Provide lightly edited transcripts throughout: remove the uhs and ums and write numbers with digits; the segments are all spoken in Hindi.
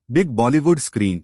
Big Bollywood screen.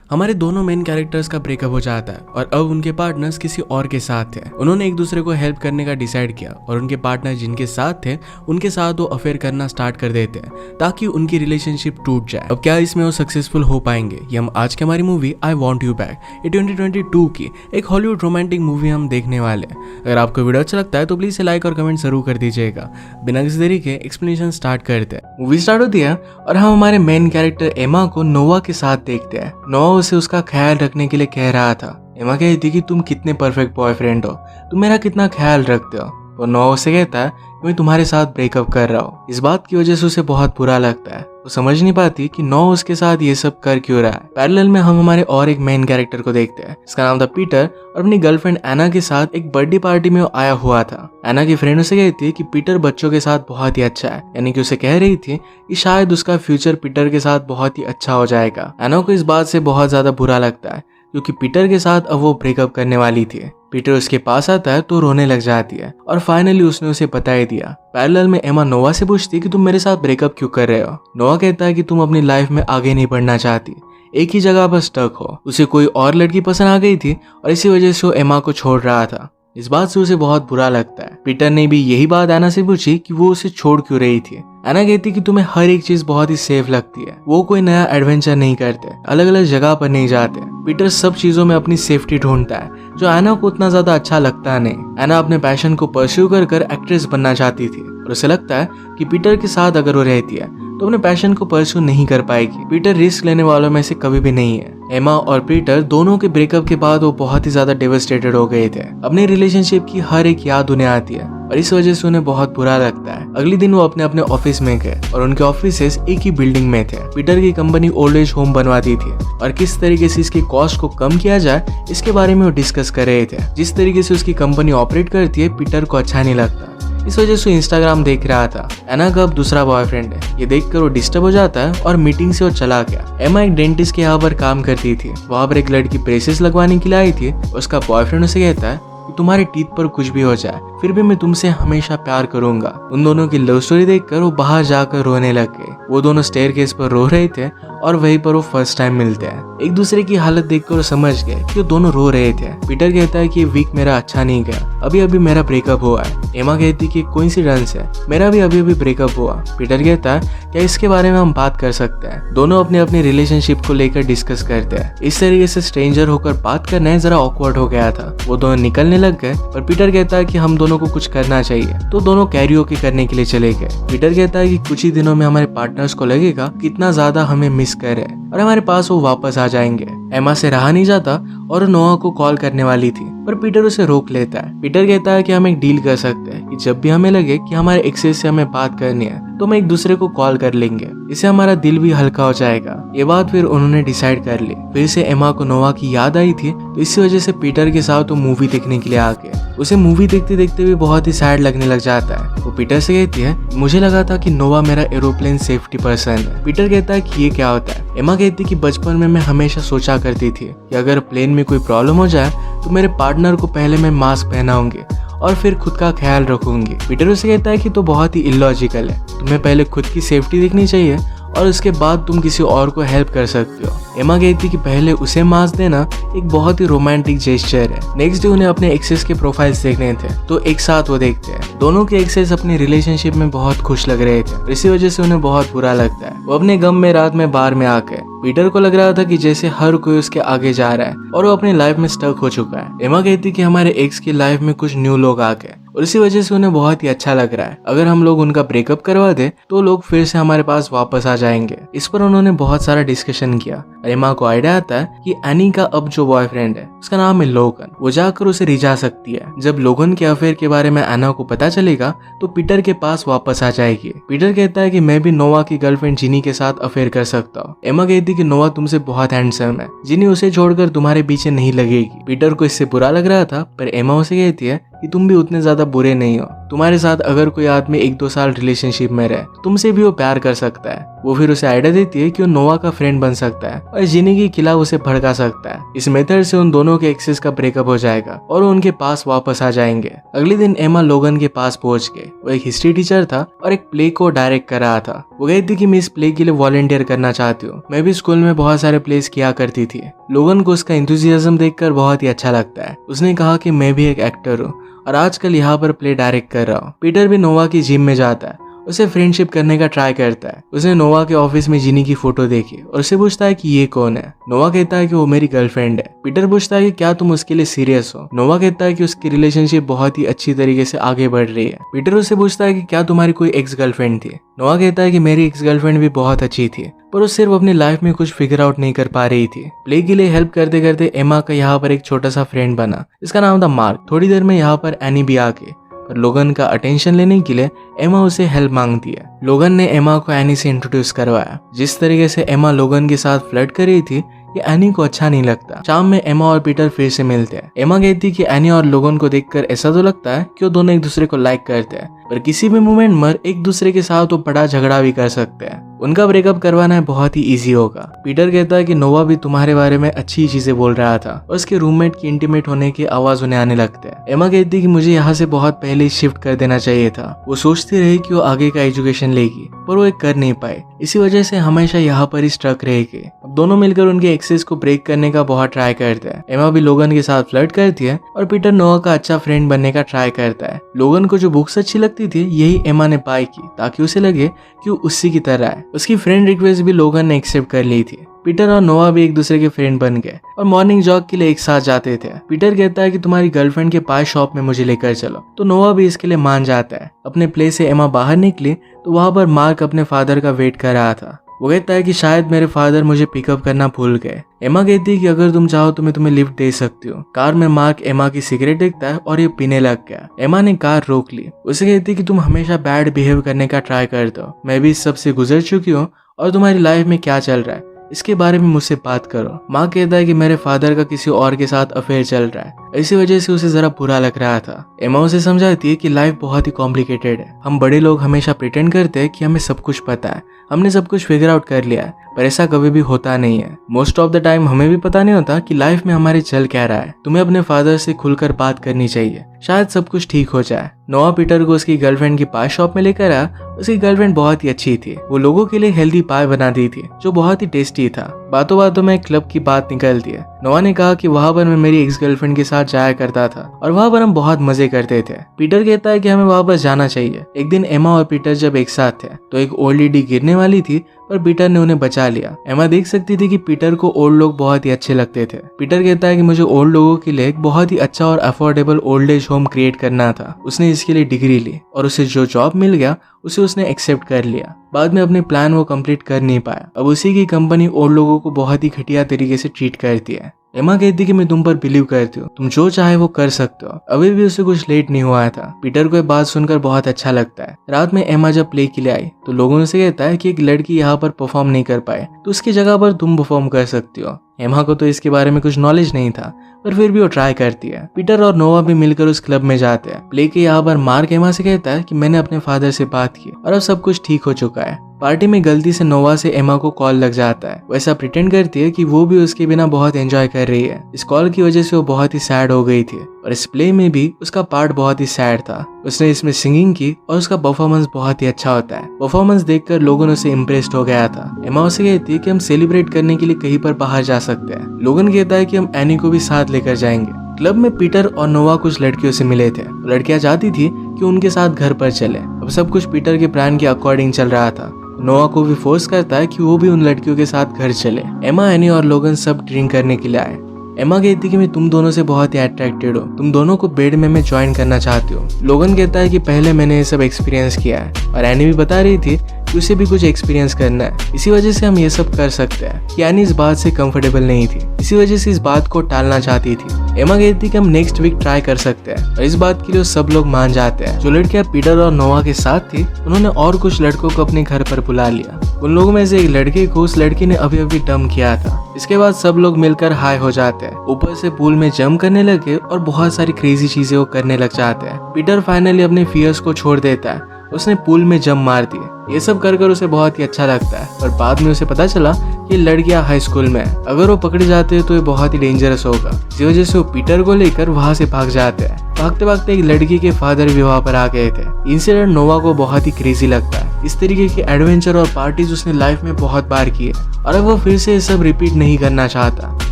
हमारे दोनों मेन कैरेक्टर्स का ब्रेकअप हो जाता है और अब उनके पार्टनर्स किसी और के साथ थे। उन्होंने एक दूसरे को हेल्प करने का डिसाइड किया और उनके पार्टनर जिनके साथ थे उनके साथ वो अफेयर करना स्टार्ट कर देते हैं ताकि उनकी रिलेशनशिप टूट जाए। अब क्या इसमें वो सक्सेसफुल हो पाएंगे, ये हम आज की हमारी movie I want you back ये 2022 की एक हॉलीवुड रोमांटिक मूवी हम देखने वाले हैं। अगर आपको वीडियो अच्छा लगता है तो प्लीज लाइक और कमेंट जरूर कर दीजिएगा। बिना किसी देरी के एक्सप्लेनेशन स्टार्ट करते हैं। मूवी स्टार्ट होती है और हम हमारे मेन कैरेक्टर एमा को नोवा के साथ देखते हैं। नोवा उसे उसका ख्याल रखने के लिए कह रहा था। एमा कहती कि तुम कितने परफेक्ट बॉयफ्रेंड हो, तुम मेरा कितना ख्याल रखते हो। वो नोवा उसे कहता है कि मैं तुम्हारे साथ ब्रेकअप कर रहा हूँ। इस बात की वजह से उसे बहुत बुरा लगता है। वो समझ नहीं पाती कि नोवा उसके साथ ये सब कर क्यों रहा है। पैरेलल में हम हमारे और एक मेन कैरेक्टर को देखते हैं। इसका नाम था पीटर और अपनी गर्लफ्रेंड एना के साथ एक बर्थडे पार्टी में आया हुआ था। एना की फ्रेंड उसे कहती है कि पीटर बच्चों के साथ बहुत ही अच्छा है, यानी कि उसे कह रही थी कि शायद उसका फ्यूचर पीटर के साथ बहुत ही अच्छा हो जाएगा। एना को इस बात से बहुत ज्यादा बुरा लगता है क्योंकि पीटर के साथ अब वो ब्रेकअप करने वाली थी। पीटर उसके पास आता है तो रोने लग जाती है और फाइनली उसने उसे बता ही दिया। पैरेलल में एमा नोवा से पूछती है कि तुम मेरे साथ ब्रेकअप क्यों कर रहे हो। नोवा कहता है कि तुम अपनी लाइफ में आगे नहीं बढ़ना चाहती, एक ही जगह पर स्टक हो। उसे कोई और लड़की पसंद आ गई थी और इसी वजह से वो एमा को छोड़ रहा था। इस बात से उसे बहुत बुरा लगता है। पीटर ने भी यही बात एना से पूछी कि वो उसे छोड़ क्यों रही थी। एना कहती कि तुम्हें हर एक चीज बहुत ही सेफ लगती है, वो कोई नया एडवेंचर नहीं करते, अलग अलग जगह पर नहीं जाते। पीटर सब चीजों में अपनी सेफ्टी ढूंढता है जो एना को उतना ज्यादा अच्छा लगता नहीं। एना अपने पैशन को परस्यू कर एक्ट्रेस बनना चाहती थी और उसे लगता है कि पीटर के साथ अगर वो रहती है तो अपने पैशन को परस्यू नहीं कर पाएगी। पीटर रिस्क लेने वालों में से कभी भी नहीं है। एमा और पीटर दोनों के ब्रेकअप के बाद वो बहुत ही ज्यादा डेवस्टेटेड हो गए थे। अपने रिलेशनशिप की हर एक याद उन्हें आती है और इस वजह से उन्हें बहुत बुरा लगता है। अगले दिन वो अपने अपने ऑफिस में गए और उनके ऑफिसेस एक ही बिल्डिंग में थे। पीटर की कंपनी ओल्ड एज होम बनवाती थी और किस तरीके से इसकी कॉस्ट को कम किया जाए इसके बारे में वो डिस्कस कर रहे थे। जिस तरीके से उसकी कंपनी ऑपरेट करती है पीटर को अच्छा नहीं लगता। इस वजह से इंस्टाग्राम देख रहा था। एना का अब दूसरा बॉयफ्रेंड है, ये देखकर वो डिस्टर्ब हो जाता है और मीटिंग से वो चला गया। एमा एक डेंटिस्ट के यहाँ पर काम करती थी। वहाँ पर एक लड़की ब्रेसेस लगवाने के लिए आई थी। उसका बॉयफ्रेंड उसे कहता है कि तुम्हारे टीथ पर कुछ भी हो जाए फिर भी मैं तुमसे हमेशा प्यार करूंगा। उन दोनों की लव स्टोरी देखकर वो बाहर जाकर रोने लग गए। वो दोनों स्टेयरकेस पर रो रहे थे और वहीं पर वो फर्स्ट टाइम मिलते हैं। एक दूसरे की हालत देखकर वो समझ गए कि वो दोनों रो रहे थे। पीटर कहता है कि ये वीक मेरा अच्छा नहीं गया, अभी अभी मेरा ब्रेकअप हुआ है। एमा कहती कि कोइंसिडेंस है, मेरा भी अभी अभी ब्रेकअप हुआ। पीटर कहता है क्या इसके बारे में हम बात कर सकते हैं। दोनों अपने अपनी रिलेशनशिप को लेकर डिस्कस करते हैं। इस तरीके से स्ट्रेंजर होकर बात करना जरा ऑकवर्ड हो गया था। वो दोनों निकलने लग गए और पीटर कहता है कि हम दोनों को कुछ करना चाहिए, तो दोनों कैरियोके करने के लिए चले गए। पीटर कहता है कि कुछ ही दिनों में हमारे पार्टनर्स को लगेगा कितना ज्यादा हमें मिस कर रहे हैं और हमारे पास वो वापस आ जाएंगे। एमा से रहा नहीं जाता और नोआ को कॉल करने वाली थी पर पीटर उसे रोक लेता है। पीटर कहता है कि हम एक डील कर सकते हैं कि जब भी हमें लगे कि हमारे एक्सेस से हमें बात करनी है तो हम एक दूसरे को कॉल कर लेंगे, इससे हमारा दिल भी हल्का हो जाएगा। ये बात फिर उन्होंने डिसाइड कर ली। फिर से एमा को नोआ की याद आई थी तो इसी वजह से पीटर के साथ वो मूवी देखने के लिए आ गए। उसे मूवी देखते देखते भी बहुत ही सैड लगने लग जाता है। वो पीटर से कहती है मुझे लगा था कि नोवा मेरा एरोप्लेन सेफ्टी पर्सन है। पीटर कहता है कि ये क्या होता है। एमा कहती कि बचपन में मैं हमेशा सोचा करती थी कि अगर प्लेन में कोई प्रॉब्लम हो जाए तो मेरे पार्टनर को पहले मैं मास्क पहनाऊंगी और फिर खुद का ख्याल रखूंगी। पीटर उसे कहता है कि तो बहुत ही इलॉजिकल है, तुम्हें पहले खुद की सेफ्टी देखनी चाहिए और उसके बाद तुम किसी और को हेल्प कर सकते हो। एमा कहती कि पहले उसे मास्क देना एक बहुत ही रोमांटिक जेस्चर है। नेक्स्ट डे उन्हें अपने एक्सेस के प्रोफाइल्स देखने थे तो एक साथ वो देखते हैं। दोनों के एक्सेस अपनी रिलेशनशिप में बहुत खुश लग रहे थे, इसी वजह से उन्हें बहुत बुरा लगता है। वो अपने गम में रात में बार में आके पीटर को लग रहा था कि जैसे हर कोई उसके आगे जा रहा है और वो अपनी लाइफ में स्टक हो चुका है। एमा कहती कि हमारे एक्स की लाइफ में कुछ न्यू लोग आ गए और इसी वजह से उन्हें बहुत ही अच्छा लग रहा है। अगर हम लोग उनका ब्रेकअप करवा दे तो लोग फिर से हमारे पास वापस आ जाएंगे। इस पर उन्होंने बहुत सारा डिस्कशन किया। एमा को आइडिया आता है कि एनी का अब जो बॉयफ्रेंड है उसका नाम है लोगन, वो जाकर उसे रिझा सकती है। जब लोगन के अफेयर के बारे में एना को पता चलेगा तो पीटर के पास वापस आ जाएगी। पीटर कहता है कि मैं भी नोवा की गर्लफ्रेंड जिनी के साथ अफेयर कर सकता हूँ। एमा कहती कि नोवा तुमसे बहुत हैंडसम है, जिनी उसे छोड़कर तुम्हारे पीछे नहीं लगेगी। पीटर को इससे बुरा लग रहा था पर एमा उसे कहती है कि तुम भी उतने ज्यादा बुरे नहीं हो, तुम्हारे साथ अगर कोई आदमी 1-2 साल रिलेशनशिप में रहे तुमसे भी वो प्यार कर सकता है। वो फिर उसे आइडिया देती है कि वो नोवा का फ्रेंड बन सकता है और जीने के खिलाफ उसे भड़का सकता है। इस मेथड से उन दोनों के एक्सेस का ब्रेकअप हो जाएगा और वो उनके पास वापस आ जाएंगे। अगले दिन एमा लोगन के पास पहुंच गए। वो एक हिस्ट्री टीचर था और एक प्ले को डायरेक्ट कर रहा था। वो कहती कि मैं इस प्ले के लिए वॉलंटियर करना चाहती हूँ। मैं भी स्कूल में बहुत सारे प्लेस किया करती थी। लोगन को उसका एंथुसियाज्म देखकर बहुत ही अच्छा लगता है। उसने कहा कि मैं भी एक एक्टर हूँ और आजकल यहाँ पर प्ले डायरेक्ट कर रहा हूँ। पीटर भी नोवा की जिम में जाता है, उसे फ्रेंडशिप करने का ट्राई करता है। उसने नोवा के ऑफिस में जिनी की फोटो देखी और उसे पूछता है कि ये कौन है। नोवा कहता है कि वो मेरी गर्लफ्रेंड है। पीटर पूछता है कि क्या तुम उसके लिए सीरियस हो। नोवा कहता है कि उसकी रिलेशनशिप बहुत ही अच्छी तरीके से आगे बढ़ रही है। पीटर उससे पूछता है कि क्या तुम्हारी कोई एक्स गर्लफ्रेंड थी। नोवा कहता है कि मेरी एक्स गर्लफ्रेंड भी बहुत अच्छी थी पर वो सिर्फ अपनी लाइफ में कुछ फिगर आउट नहीं कर पा रही थी। प्ले के लिए हेल्प करते करते एमा का यहाँ पर एक छोटा सा फ्रेंड बना, इसका नाम था मार्क। थोड़ी देर में यहाँ पर एनी भी आके पर लोगन का अटेंशन लेने के लिए एमा उसे हेल्प मांगती है। लोगन ने एमा को एनी से इंट्रोड्यूस करवाया। जिस तरीके से एमा लोगन के साथ फ्लर्ट कर रही थी ये एनी को अच्छा नहीं लगता। शाम में एमा और पीटर फिर से मिलते हैं। एमा कहती कि एनी और लोगन को देखकर ऐसा तो लगता है कि वो दोनों एक दूसरे को लाइक करते हैं पर किसी भी मोमेंट में एक दूसरे के साथ वो बड़ा झगड़ा भी कर सकते हैं। उनका ब्रेकअप करवाना बहुत ही इजी होगा। पीटर कहता है कि नोवा भी तुम्हारे बारे में अच्छी चीजें बोल रहा था और उसके रूममेट की इंटीमेट होने की आवाज उन्हें आने लगते हैं। एमा कहती है कि मुझे यहाँ से बहुत पहले शिफ्ट कर देना चाहिए था। वो सोचती रही कि वो आगे का एजुकेशन लेगी पर वो एक कर नहीं पाए। इसी वजह से हमेशा यहाँ पर ही स्ट्रक रहेगी। अब दोनों मिलकर उनके एक्सेस को ब्रेक करने का बहुत ट्राई करते हैं। एमा भी लोगन के साथ फ्लर्ट करती है और पीटर नोवा का अच्छा फ्रेंड बनने का ट्राई करता है। लोगन को जो बुक्स अच्छी लगती थी यही एमा ने बाय की ताकि उसे लगे कि वो उसी की तरह है। उसकी फ्रेंड रिक्वेस्ट भी लोगन ने एक्सेप्ट कर ली थी। पीटर और नोवा भी एक दूसरे के फ्रेंड बन गए और मॉर्निंग जॉग के लिए एक साथ जाते थे। पीटर कहता है कि तुम्हारी गर्लफ्रेंड के पास शॉप में मुझे लेकर चलो तो नोवा भी इसके लिए मान जाता है। अपने प्लेस से एमा बाहर निकली तो वहां पर मार्क अपने फादर का वेट कर रहा था। वो कहता है कि शायद मेरे फादर मुझे पिकअप करना भूल गए। एमा कहती है कि अगर तुम चाहो तो मैं तुम्हें लिफ्ट दे सकती हूँ। कार में मार्क एमा की सिगरेट देखता है और ये पीने लग गया। एमा ने कार रोक ली। उसे कहती है कि तुम हमेशा बैड बिहेव करने का ट्राई करते हो। मैं भी इस सब से गुजर चुकी हूँ और तुम्हारी लाइफ में क्या चल रहा है इसके बारे में मुझसे बात करो। माँ कहता है कि मेरे फादर का किसी और के साथ अफेयर चल रहा है। इसी वजह से उसे जरा बुरा लग रहा था। एमा उसे समझाती है कि लाइफ बहुत ही कॉम्प्लिकेटेड है। हम बड़े लोग हमेशा प्रिटेंड करते हैं कि हमें सब कुछ पता है, हमने सब कुछ फिगर आउट कर लिया है पर ऐसा कभी भी होता नहीं है। मोस्ट ऑफ द टाइम हमें भी पता नहीं होता कि लाइफ में हमारे चल क्या रहा है। तुम्हें अपने फादर से खुलकर बात करनी चाहिए, शायद सब कुछ ठीक हो जाए। नोवा पीटर को उसकी गर्लफ्रेंड की पास शॉप में लेकर आया। उसकी गर्लफ्रेंड बहुत ही अच्छी थी। वो लोगों के लिए हेल्दी पाई बनाती थी जो बहुत ही टेस्टी था। बातों बातों में क्लब की बात निकलती है। नोवा ने कहा कि वहाँ पर मैं मेरी एक्स गर्लफ्रेंड के साथ जाया करता था और वहाँ पर हम बहुत मजे करते थे। पीटर कहता है कि हमें वापस जाना चाहिए। एक दिन एमा और पीटर जब एक साथ थे तो एक ओल्ड लेडी गिरने वाली थी पर पीटर ने उन्हें बचा लिया। एमा देख सकती थी कि पीटर को ओल्ड लोग बहुत ही अच्छे लगते थे। पीटर कहता है कि मुझे ओल्ड लोगों के लिए एक बहुत ही अच्छा और affordable old age home create करना था। उसने इसके लिए डिग्री ली और उसे जो जॉब मिल गया उसे उसने एक्सेप्ट कर लिया। बाद में अपने प्लान वो कंप्लीट कर नहीं पाया। अब उसी की कंपनी ओल्ड लोगों को बहुत ही घटिया तरीके से ट्रीट करती है। एमा कहती कि मैं तुम पर बिलीव करती हूँ, तुम जो चाहे वो कर सकते हो। अभी भी उसे कुछ लेट नहीं हुआ था। पीटर को ये बात सुनकर बहुत अच्छा लगता है। रात में एमा जब प्ले के लिए आई तो लोगों ने से कहता है कि एक लड़की यहाँ पर परफॉर्म नहीं कर पाए तो उसकी जगह पर तुम परफॉर्म कर सकती हो। एमा को तो इसके बारे में कुछ नॉलेज नहीं था पर फिर भी वो ट्राई करती है। पीटर और नोवा भी मिलकर उस क्लब में जाते हैं। प्ले के यहाँ पर मार्क एमा से कहता है कि मैंने अपने फादर से बात की और अब सब कुछ ठीक हो चुका है। पार्टी में गलती से नोवा से एमा को कॉल लग जाता है। वो ऐसा प्रिटेंड करती है कि वो भी उसके बिना बहुत एंजॉय कर रही है। इस कॉल की वजह से वो बहुत ही सैड हो गई थी और इस प्ले में भी उसका पार्ट बहुत ही सैड था। उसने इसमें सिंगिंग की और उसका परफॉर्मेंस बहुत ही अच्छा होता है। परफॉर्मेंस देखकर लोगों ने उसे इम्प्रेस्ड हो गया था। एमा उसे कहती है कि हम सेलिब्रेट करने के लिए कहीं पर बाहर जा सकते हैं। लोगन कहता है कि हम एनी को भी साथ लेकर जाएंगे। क्लब में पीटर और नोवा कुछ लड़कियों से मिले थे। लड़कियां चाहती थी कि उनके साथ घर पर चले। अब सब कुछ पीटर के प्लान के अकॉर्डिंग चल रहा था। नोवा को भी फोर्स करता है कि वो भी उन लड़कियों के साथ घर चले। एमा, एनी और लोगन सब ड्रिंक करने के लिए आए। एमा कहती कि मैं तुम दोनों से बहुत ही अट्रैक्टेड हूँ, तुम दोनों को बेड में मैं ज्वाइन करना चाहती हूँ। लोगन कहता है कि पहले मैंने ये सब एक्सपीरियंस किया है और एनी भी बता रही थी कि उसे भी कुछ एक्सपीरियंस करना है, इसी वजह से हम ये सब कर सकते हैं। कि एनी इस बात से कंफर्टेबल नहीं थी, इसी वजह से इस बात को टालना चाहती थी। एमा कहती कि हम नेक्स्ट वीक ट्राई कर सकते हैं और इस बात के लिए सब लोग मान जाते हैं। जो लड़कियां पीटर और नोवा के साथ थी उन्होंने और कुछ लड़कों को अपने घर पर बुला लिया। उन लोगों में से एक लड़के को उस लड़की ने अभी अभी डंप किया था। इसके बाद सब लोग मिलकर हाई हो जाते हैं, ऊपर से पूल में जंप करने लगे और बहुत सारी क्रेजी चीजें वो करने लग जाते हैं। पीटर फाइनली अपने फियर्स को छोड़ देता है, उसने पूल में जंप मार दिए। ये सब कर उसे बहुत ही अच्छा लगता है, पर बाद में उसे पता चला कि लड़कियां हाई स्कूल में है, अगर वो पकड़े जाते हैं तो ये बहुत ही डेंजरस होगा। इसी वजह से वो पीटर को लेकर वहां से भाग जाते हैं। भागते भागते एक लड़की के फादर भी वहां पर आ गए थे। इंसिडेंट नोवा को बहुत ही क्रेजी लगता है। इस तरीके के एडवेंचर और पार्टीज उसने लाइफ में बहुत बार किए और अब वो फिर से ये सब रिपीट नहीं करना चाहता।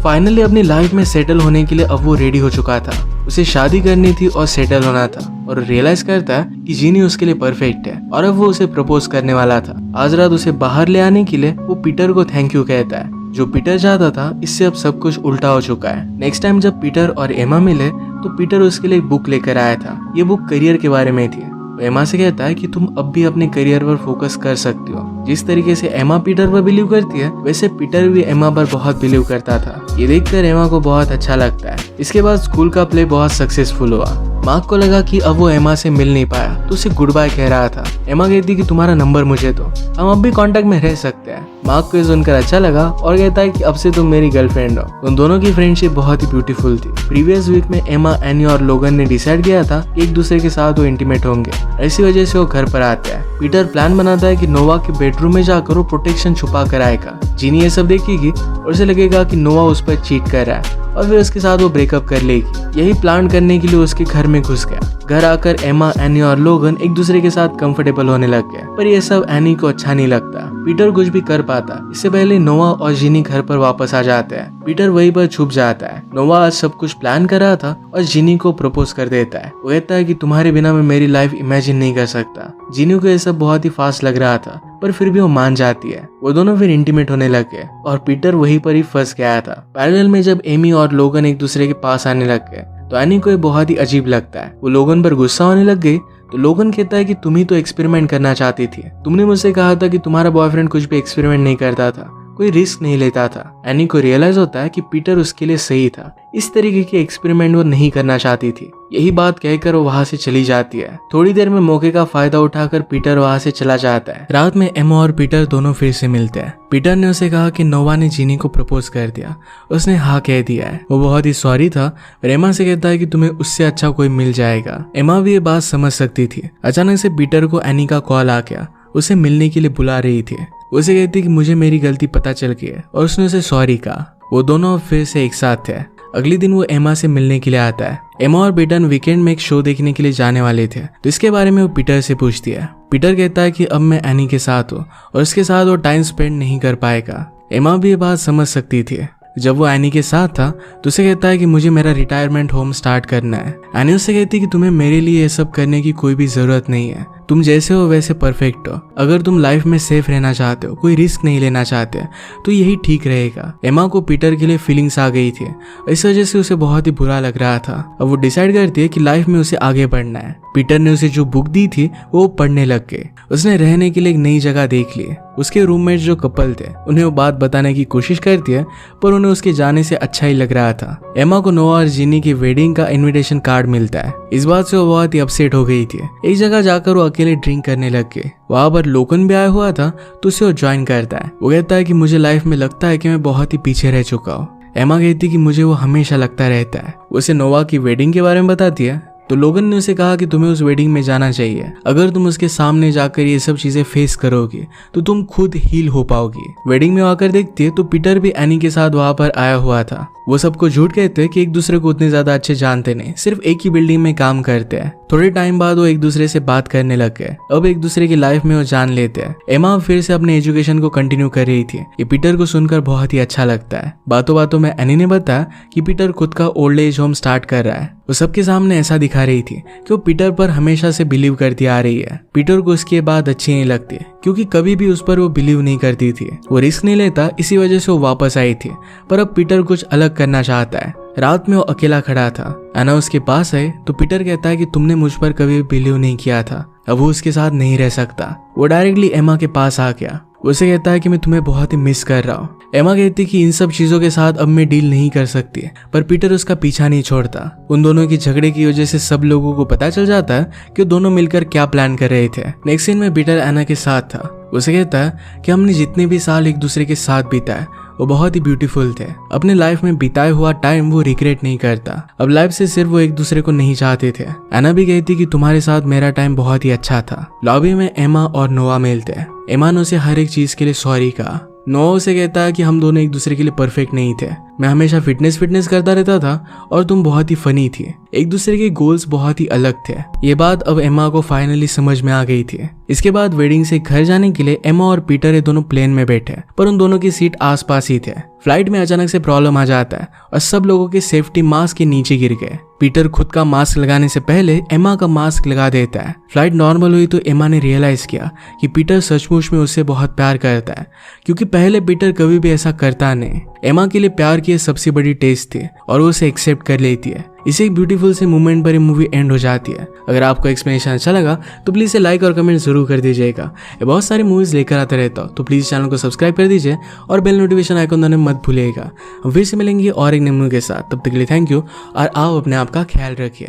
फाइनली अपनी लाइफ में सेटल होने के लिए अब वो रेडी हो चुका था। उसे शादी करनी थी और सेटल होना था, और रियलाइज करता है कि जीनी उसके लिए परफेक्ट है और अब वो उसे प्रपोज करने वाला था। आज रात उसे बाहर ले आने के लिए वो पीटर को थैंक यू कहता है। जो पीटर चाहता था इससे अब सब कुछ उल्टा हो चुका है। नेक्स्ट टाइम जब पीटर और एमा मिले तो पीटर उसके लिए एक बुक लेकर आया था। ये बुक करियर के बारे में थी। एमा से कहता है कि तुम अब भी अपने करियर पर फोकस कर सकती हो। जिस तरीके से एमा पीटर पर बिलीव करती है, वैसे पीटर भी एमा पर बहुत बिलीव करता था। ये देखकर एमा को बहुत अच्छा लगता है। इसके बाद स्कूल का प्ले बहुत सक्सेसफुल हुआ। मार्क को लगा कि अब वो एमा से मिल नहीं पाया तो उसे गुड बाय कह रहा था। एमा कहती कि तुम्हारा नंबर मुझे दो, हम अब भी कांटेक्ट में रह सकते हैं। मार्क को सुनकर अच्छा लगा और कहता है कि अब से तुम मेरी गर्लफ्रेंड हो। उन दोनों की फ्रेंडशिप बहुत ही ब्यूटीफुल थी। प्रीवियस वीक में एमा, एनी और लोगन ने डिसाइड किया था कि एक दूसरे के साथ वो इंटीमेट होंगे। इसी वजह से वो घर पर आता है। पीटर प्लान बनाता है कि नोवा के बेडरूम में जाकर वो प्रोटेक्शन छुपा कर आएगा। जीनी ये सब देखेगी और उसे लगेगा कि नोवा उस पर चीट कर रहा है और फिर उसके साथ वो ब्रेकअप कर लेगी। यही प्लान करने के लिए उसके घर में घुस गया। घर आकर एमा, एनी और लोगन एक दूसरे के साथ कंफर्टेबल होने लग गए, पर ये सब एनी को अच्छा नहीं लगता। पीटर कुछ भी कर पाता। इससे पहले नोवा और जीनी घर पर वापस आ जाते हैं। पीटर वहीं पर छुप जाता है। नोवा आज सब कुछ प्लान कर रहा था और जीनी को प्रपोज कर देता है। वो कहता है कि तुम्हारे बिना मैं मेरी लाइफ इमेजिन नहीं कर सकता। जीनी को ये सब बहुत ही फास्ट लग रहा था, पर फिर भी वो मान जाती है। वो दोनों फिर इंटीमेट होने लगे और पीटर वहीं पर ही फंस गया था। पैरेलल में जब एमी और लोगन एक दूसरे के पास आने लग गए तो एनी को ये बहुत ही अजीब लगता है। वो लोगन पर गुस्सा होने लग गई तो लोगन कहता है कि तुम ही तो एक्सपेरिमेंट करना चाहती थी। तुमने मुझसे कहा था कि तुम्हारा बॉयफ्रेंड कुछ भी एक्सपेरिमेंट नहीं करता था, कोई रिस्क नहीं लेता था। एनी को रियलाइज होता है कि पीटर उसके लिए सही था। इस तरीके के एक्सपेरिमेंट वो नहीं करना चाहती थी। यही बात कहकर वो वहां से चली जाती है। थोड़ी देर में मौके का फायदा उठाकर पीटर वहां से चला जाता है। रात में एमा और पीटर दोनों फिर से मिलते हैं। पीटर ने उसे कहा कि नोवा ने जीनी को प्रपोज कर दिया। उसने हाँ कह दिया है। वो बहुत ही सॉरी था। और एमा से कहता है कि तुम्हें उससे अच्छा कोई मिल जाएगा। एमा भी ये बात समझ सकती थी। अचानक से पीटर को एनी का कॉल आ गया। उसे मिलने के लिए बुला रही थी। उसे कहती कि मुझे मेरी गलती पता चल गई है और उसने उसे सॉरी कहा। वो दोनों फिर से एक साथ थे। अगले दिन वो एमा से मिलने के लिए आता है। एमा और पीटर वीकेंड में एक शो देखने के लिए जाने वाले थे, तो इसके बारे में वो पीटर से पूछती है। पीटर कहता है कि अब मैं एनी के साथ हूँ और उसके साथ वो टाइम स्पेंड नहीं कर पाएगा। एमा भी ये बात समझ सकती थी। जब वो एनी के साथ था तो उसे कहता है कि मुझे मेरा रिटायरमेंट होम स्टार्ट करना है। एनी उससे कहती है कि तुम्हें मेरे लिए ये सब करने की कोई भी जरूरत नहीं है। तुम जैसे हो वैसे परफेक्ट हो। अगर तुम लाइफ में सेफ रहना चाहते हो, कोई रिस्क नहीं लेना चाहते, तो यही ठीक रहेगा। एमा को पीटर के लिए फीलिंग्स आ गई थी। इस वजह से उसे बहुत ही बुरा लग रहा था। अब वो डिसाइड करती है कि लाइफ में उसे आगे बढ़ना है। पीटर ने उसे जो बुक दी थी वो पढ़ने लग गए। उसने रहने के लिए एक नई जगह देख ली। उसके रूममेट जो कपल थे उन्हें वो बात बताने की कोशिश करती है, पर उन्हें उसके जाने से अच्छा ही लग रहा था। एमा को नोआ और जीनी की वेडिंग का इनविटेशन कार्ड मिलता है। इस बात से वो बहुत ही अपसेट हो गई थी। एक जगह जाकर वो अकेले ड्रिंक करने लग गए। वहां पर लोकन भी आया हुआ था तो उसे वो ज्वाइन करता है। वो कहता है कि मुझे लाइफ में लगता है कि मैं बहुत ही पीछे रह चुका हूँ। एमा कहती कि मुझे वो हमेशा लगता रहता है। उसे नोवा की वेडिंग के बारे में बताती है तो लोगन ने उसे कहा कि तुम्हें उस वेडिंग में जाना चाहिए। अगर तुम उसके सामने जाकर ये सब चीजें फेस करोगे तो तुम खुद हील हो पाओगी। वेडिंग में आकर देखती है तो पीटर भी एनी के साथ वहां पर आया हुआ था। वो सबको झूठ कहते हैं कि एक दूसरे को उतने ज्यादा अच्छे जानते नहीं, सिर्फ एक ही बिल्डिंग में काम करते हैं। थोड़े टाइम बाद वो एक दूसरे से बात करने लग गए। अब एक दूसरे की लाइफ में वो जान लेते हैं। एमा फिर से अपने एजुकेशन को कंटिन्यू कर रही थी। ये पीटर को सुनकर बहुत ही अच्छा लगता है। बातों बातों में एनी ने बताया कि पीटर खुद का ओल्ड एज होम स्टार्ट कर रहा है। वो सबके सामने ऐसा दिखा रही थी कि वो पीटर पर हमेशा से बिलीव करती आ रही है। पीटर को उसकी बात अच्छी नहीं लगती क्योंकि कभी भी उस पर वो बिलीव नहीं करती थी। वो रिस्क नहीं लेता, इसी वजह से वो वापस आई थी। पर अब पीटर कुछ अलग करना चाहता है। रात में वो अकेला खड़ा था। एना उसके पास है तो पीटर कहता है कि तुमने मुझ पर कभी बिलीव नहीं किया था, अब वो उसके साथ नहीं रह सकता। वो डायरेक्टली एमा के पास आ गया। उसे कहता है कि मैं तुम्हें बहुत ही मिस कर रहा हूँ। एमा कहती कि इन सब चीजों के साथ अब मैं डील नहीं कर सकती, पर पीटर उसका पीछा नहीं छोड़ता। उन दोनों की झगड़े की वजह से सब लोगों को पता चल जाता है कि दोनों मिलकर क्या प्लान कर रहे थे। नेक्स्ट सीन में पीटर एना के साथ था। उसे कहता है कि हमने जितने भी साल एक दूसरे के साथ बिताए वो बहुत ही ब्यूटीफुल थे। अपने लाइफ में बिताए हुआ टाइम वो रिग्रेट नहीं करता। अब लाइफ से सिर्फ वो एक दूसरे को नहीं चाहते थे। एना भी कहती कि तुम्हारे साथ मेरा टाइम बहुत ही अच्छा था। लॉबी में एमा और नोआ मिलते हैं। एमा ने उसे हर एक चीज के लिए सॉरी कहा। नोआ उसे कहता है कि हम दोनों एक दूसरे के लिए परफेक्ट नहीं थे। मैं हमेशा फिटनेस करता रहता था और तुम बहुत ही फनी थी। एक दूसरे के गोल्स बहुत ही अलग थे। ये बात अब एमा को फाइनली समझ में आ गई थी। इसके बाद वेडिंग से घर जाने के लिए एमा और पीटर ये दोनों प्लेन में बैठे, पर उन दोनों की सीट आसपास ही थे। फ्लाइट में अचानक से प्रॉब्लम आ जाता है और सब लोगों के सेफ्टी मास्क के नीचे गिर गए। पीटर खुद का मास्क लगाने से पहले एमा का मास्क लगा देता है। फ्लाइट नॉर्मल हुई तो एमा ने रियलाइज किया कि पीटर सचमुच में उससे बहुत प्यार करता है, क्योंकि पहले पीटर कभी भी ऐसा करता नहीं। एमा के लिए प्यार की सबसे बड़ी टेस्ट थी और वो उसे एक्सेप्ट कर लेती है। इसे एक ब्यूटीफुल से मोमेंट पर ये मूवी एंड हो जाती है। अगर आपको एक्सप्लेनेशन अच्छा लगा तो प्लीज़ इसे लाइक और कमेंट जरूर कर दीजिएगा। ये बहुत सारी मूवीज लेकर आता रहता हूँ, तो प्लीज़ चैनल को सब्सक्राइब कर दीजिए और बेल नोटिफिकेशन आइकन दबाना मत भूलिएगा। हम फिर से मिलेंगे और एक नई मूवी के साथ। तब तक के लिए थैंक यू और आप अपने आप का ख्याल रखिए।